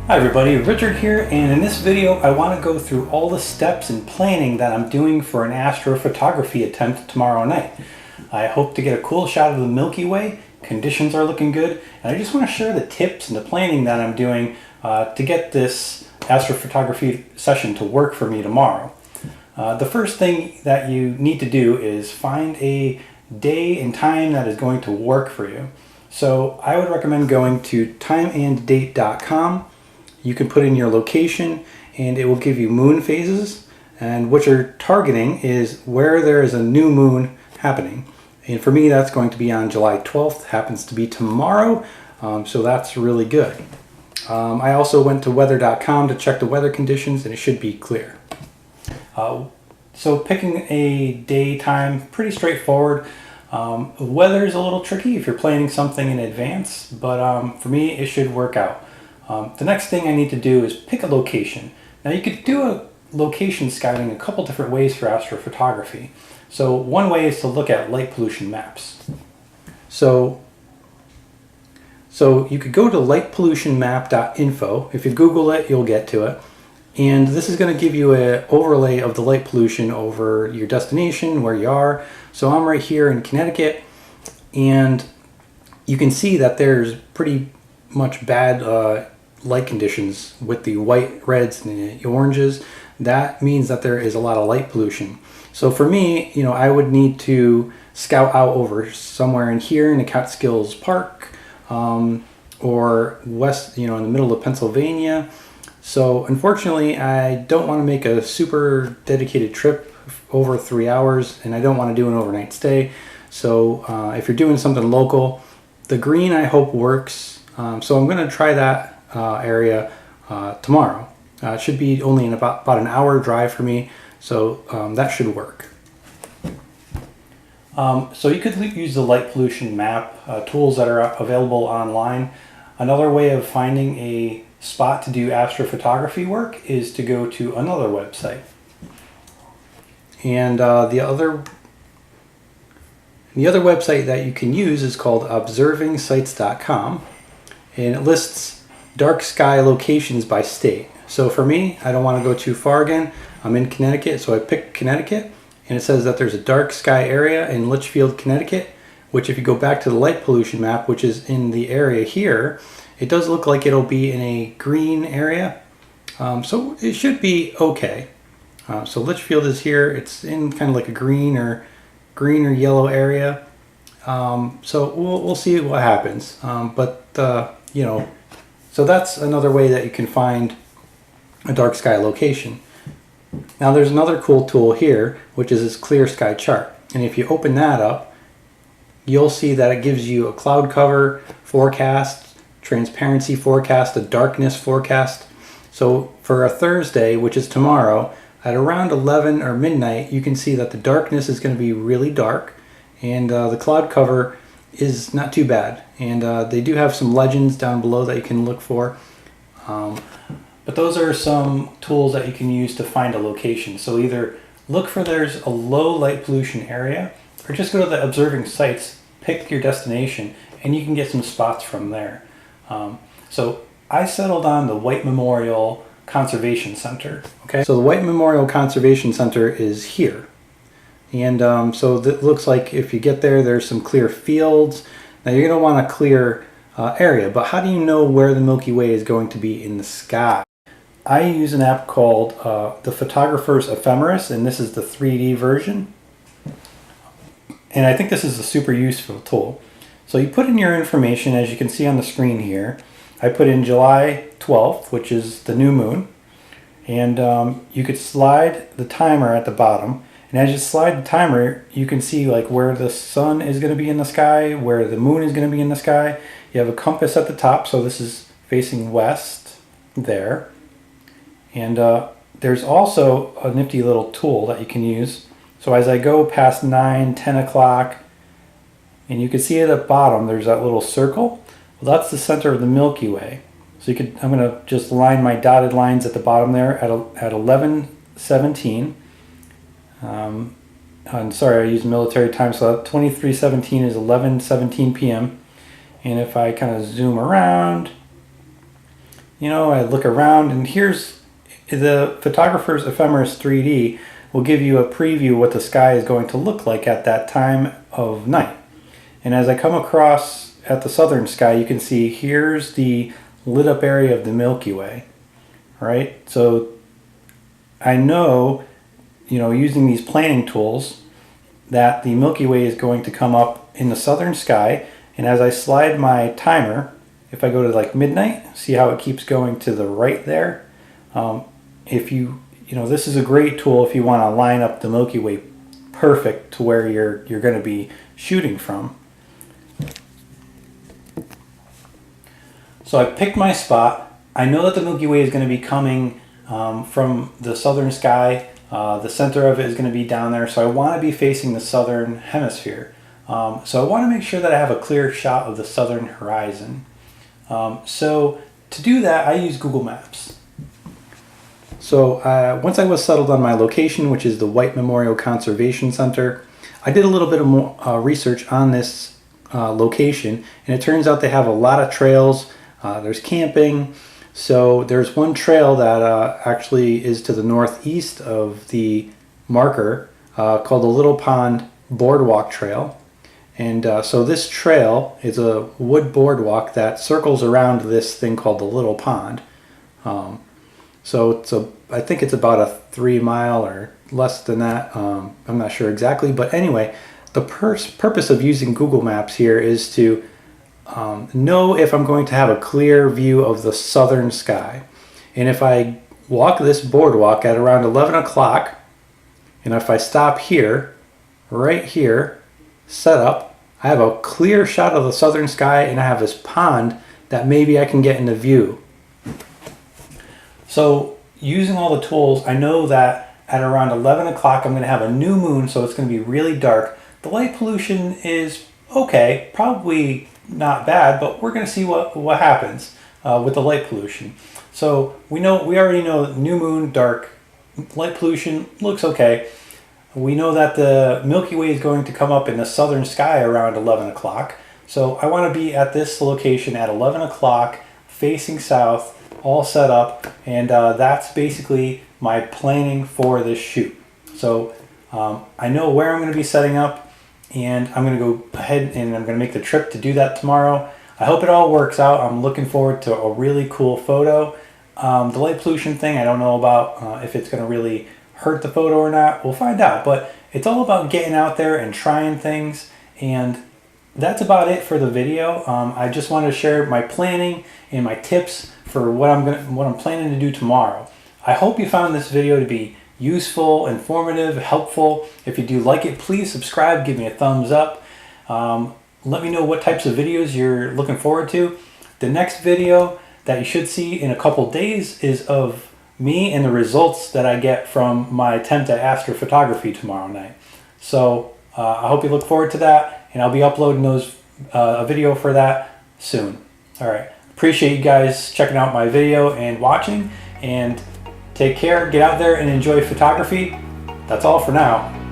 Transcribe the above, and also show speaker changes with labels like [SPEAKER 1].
[SPEAKER 1] Hi everybody, Richard here, and in this video I want to go through all the steps in planning that I'm doing for an astrophotography attempt tomorrow night. I hope to get a cool shot of the Milky Way, conditions are looking good, and I just want to share the tips and the planning that I'm doing to get this astrophotography session to work for me tomorrow. The first thing that you need to do is find a day and time that is going to work for you. So I would recommend going to timeanddate.com. You can put in your location and it will give you moon phases, and what you're targeting is where there is a new moon happening. And for me that's going to be on July 12th, happens to be tomorrow, so that's really good. I also went to weather.com to check the weather conditions and it should be clear. So picking a daytime, pretty straightforward. Weather is a little tricky if you're planning something in advance, but for me it should work out. The next thing I need to do is pick a location. Now you could do a location scouting a couple different ways for astrophotography. So one way is to look at light pollution maps. So you could go to lightpollutionmap.info. If you Google it, you'll get to it. And this is going to give you an overlay of the light pollution over your destination, where you are. So I'm right here in Connecticut, and you can see that there's pretty much bad light conditions with the white, reds, and the oranges. That means that there is a lot of light pollution. So for me, I would need to scout out over somewhere in here in the Catskills Park, or west, in the middle of Pennsylvania. So unfortunately, I don't want to make a super dedicated trip over 3 hours, and I don't want to do an overnight stay. So if you're doing something local, the green I hope works. So I'm going to try that area tomorrow. It should be only in about an hour drive for me, so that should work. So you could use the light pollution map tools that are available online. Another way of finding a spot to do astrophotography work is to go to another website. And the other website that you can use is called observingsites.com, and it lists dark sky locations by state. So for me, I don't want to go too far again. I'm in Connecticut, so I picked Connecticut, and it says that there's a dark sky area in Litchfield, Connecticut, which if you go back to the light pollution map, which is in the area here, it does look like it'll be in a green area. So it should be okay. So Litchfield is here. It's in kind of like a green or yellow area. So we'll see what happens. So that's another way that you can find a dark sky location. Now there's another cool tool here, which is this clear sky chart. And if you open that up, you'll see that it gives you a cloud cover forecast, transparency forecast, a darkness forecast. So for a Thursday, which is tomorrow, at around 11 or midnight, you can see that the darkness is going to be really dark, and the cloud cover is not too bad. And they do have some legends down below that you can look for. But those are some tools that you can use to find a location. So either look for there's a low light pollution area, or just go to the observing sites, pick your destination, and you can get some spots from there. So I settled on the White Memorial Conservation Center. Okay, so the White Memorial Conservation Center is here, and so it looks like if you get there, there's some clear fields. Now you're going to want a clear area, but how do you know where the Milky Way is going to be in the sky? I use an app called the Photographer's Ephemeris, and this is the 3D version, and I think this is a super useful tool. So you put in your information, as you can see on the screen here. I put in July 12th, which is the new moon, and you could slide the timer at the bottom, and as you slide the timer, you can see like where the sun is going to be in the sky, where the moon is going to be in the sky. You have a compass at the top, so this is facing west there, and there's also a nifty little tool that you can use. So as I go past 9, 10 o'clock, and you can see at the bottom there's that little circle. Well, that's the center of the Milky Way. So I'm going to just line my dotted lines at the bottom there at 11:17. I'm sorry, I used military time, so 23:17 is 11:17 p.m. And if I kind of zoom around, I look around, and here's the photographer's ephemeris 3D will give you a preview of what the sky is going to look like at that time of night. And as I come across at the southern sky, you can see here's the lit up area of the Milky Way, right? So I know, using these planning tools, that the Milky Way is going to come up in the southern sky. And as I slide my timer, if I go to like midnight, see how it keeps going to the right there? This is a great tool if you want to line up the Milky Way perfect to where you're going to be shooting from. So I picked my spot. I know that the Milky Way is going to be coming from the southern sky. The center of it is going to be down there, so I want to be facing the southern hemisphere. So I want to make sure that I have a clear shot of the southern horizon. So to do that, I use Google Maps. So once I was settled on my location, which is the White Memorial Conservation Center, I did a little bit of more research on this location, and it turns out they have a lot of trails. There's camping. So there's one trail that actually is to the northeast of the marker called the Little Pond Boardwalk Trail. And so this trail is a wood boardwalk that circles around this thing called the Little Pond. So I think it's about a 3 mile or less than that. I'm not sure exactly. But anyway, the purpose of using Google Maps here is to know if I'm going to have a clear view of the southern sky. And if I walk this boardwalk at around 11 o'clock, and if I stop here, right here, set up, I have a clear shot of the southern sky, and I have this pond that maybe I can get into view. So using all the tools, I know that at around 11 o'clock I'm going to have a new moon, so it's going to be really dark. The light pollution is okay, probably not bad, but we're going to see what happens with the light pollution. So we already know new moon, dark, light pollution looks okay. We know that the Milky Way is going to come up in the southern sky around 11 o'clock. So I want to be at this location at 11 o'clock, facing south, all set up, and that's basically my planning for this shoot. So I know where I'm going to be setting up, and I'm going to go ahead and I'm going to make the trip to do that tomorrow. I hope it all works out. I'm looking forward to a really cool photo. The light pollution thing, I don't know about if it's going to really hurt the photo or not. We'll find out. But it's all about getting out there and trying things. And that's about it for the video. I just wanted to share my planning and my tips for what I'm planning to do tomorrow. I hope you found this video to be useful, informative, helpful. If you do like it, please subscribe, give me a thumbs up. Let me know what types of videos you're looking forward to. The next video that you should see in a couple days is of me and the results that I get from my attempt at astrophotography tomorrow night. So I hope you look forward to that, and I'll be uploading a video for that soon. All right, appreciate you guys checking out my video and watching, and take care, get out there and enjoy photography. That's all for now.